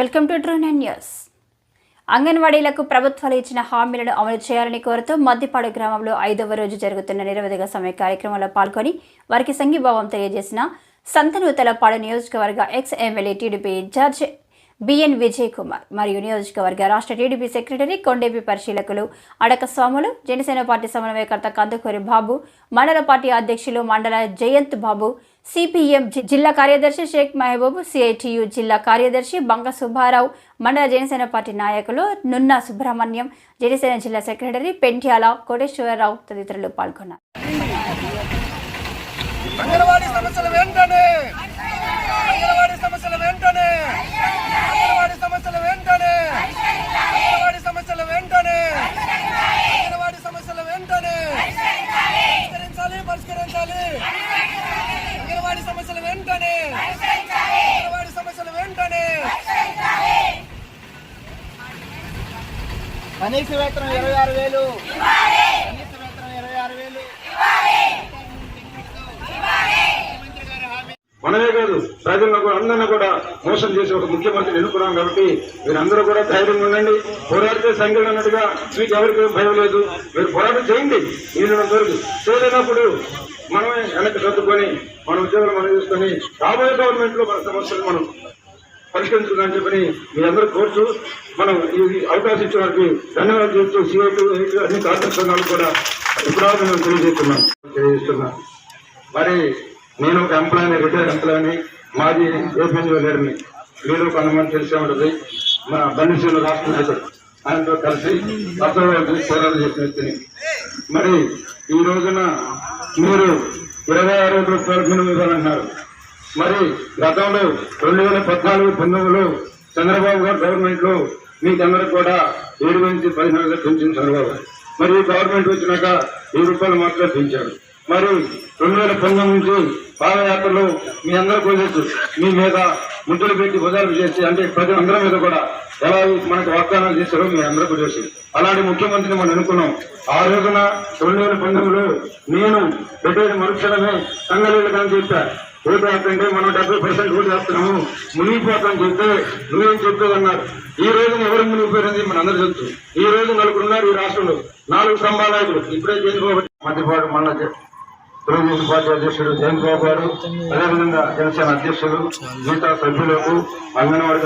Welcome to True News. అంగన్వాడీలకు ప్రభుత్వాలు ఇచ్చిన హామీలను అమలు చేయాలని కోరుతూ మద్దిపాడు గ్రామంలో 5వ రోజు జరుగుతున్న నిరవధిక సమ్మె కార్యక్రమంలో పాల్గొని వారికి సంఘీభావం తెలియజేసిన సంతనూతలపాడు నియోజకవర్గ ex MLA TDP incharge BN Vijay Kumar మరియు నియోజకవర్గ రాష్ట్ర టీడీపీ సెక్రటరీ కొండేపి పరిశీలకులు అడక స్వాములు, జనసేన పార్టీ సమన్వయకర్త కందుకూరి బాబు, మండల పార్టీ అధ్యక్షులు మండల జయంత్ బాబు, సిపిఎం జిల్లా కార్యదర్శి షేక్ మహబూబ్, సిఐటియు జిల్లా కార్యదర్శి బంగ సుబ్బారావు, మండల జనసేన పార్టీ నాయకులు నున్నా సుబ్రహ్మణ్యం, జనసేన జిల్లా సెక్రటరీ పెంట్యాల కోటేశ్వరరావు తదితరులు పాల్గొన్నారు. కనీస వేతనం 26,000, కనీస వేతనం 26,000. మనమే కాదు, ప్రజలను అందరినీ కూడా మోసం చేసి ఒక ముఖ్యమంత్రిని ఎన్నుకున్నాం కాబట్టి మీరందరూ కూడా ధైర్యంగా ఉండండి. పోరాడితే సంఖ్యలు అన్నట్టుగా మీకు ఎవరికి భయం లేదు. మీరు పోరాటం చేయండి. వీళ్ళంత వరకు చేయలేనప్పుడు మనమే వెనక్కి సర్దుకొని మన ఉద్యోగాలు మనం చూసుకొని రాబోయే గవర్నమెంట్ లో మన సమస్యలు మనం పరిష్కరించుకుందని చెప్పని మీరందరూ కోరుతూ మనం ఈ అవకాశం ఇచ్చిన వారికి ధన్యవాదాలు చేస్తూ సిఐటి అన్ని కార్మిక సంఘాలు కూడా ఇప్పుడు మేము తెలియజేస్తున్నాం. మరి నేను ఒక ఎంప్లాయీని, రిటైర్డ్ ఎంప్లాయీని, మాజీ ఏపీఎన్జీఓ లీడర్ని. మీరు కొంతమంది తెలిసే ఉంటుంది. మా బండిశ్రీలు రాష్ట్ర నాయకుడు, ఆయనతో కలిసి అసలు పోరాటం చేసిన వ్యక్తిని. మరి ఈ రోజున మీరు 26 రూపాయలకు మినిమం ఇవ్వాలన్నారు. మరి గతంలో 2014-19లో చంద్రబాబు గారు గవర్నమెంట్ లో మీకందరికి కూడా 7 నుంచి 14 పెంచింది చంద్రబాబు. మరి గవర్నమెంట్ వచ్చినాక 7 రూపాయలు మాత్రమే పెంచాడు. మరి 2019 నుంచి పాదయాత్రలో మీ అందరికీ వదిలేసి మీ మీద ముద్దులు పెట్టి బజారు చేసి, అంటే ప్రజలందరి మీద కూడా ఎలా మనకు వాగ్దానాలు చేశారో మీ అందరికీ చేసి అలాంటి ముఖ్యమంత్రిని మనం అనుకున్నాం. ఆ రోజున 2019లో నేను పెట్టేది మరుక్షణమే సంఘాలు కానీ చెప్పారు. ఓటు వేస్తుంటే మనం 70% ఓటు వేస్తున్నాము, మునిగిపోతామని చెప్తే నువ్వేం చెప్పేదన్నారు. ఈ రోజున ఎవరు మునిగిపోయింది మన అందరూ తెలుసు. ఈ రోజు 4 ఉన్నారు ఈ రాష్ట్రంలో, 4 స్తంభాల నాయకులు. ఇప్పుడే చేసుకోబట్టి మధ్యపాడు మండల తెలుగుదేశం పార్టీ అధ్యక్షుడు జయంత్ బాబు గారు, అదేవిధంగా జనసేన అధ్యక్షులు, మిగతా సభ్యులకు, అంగన్వాడీ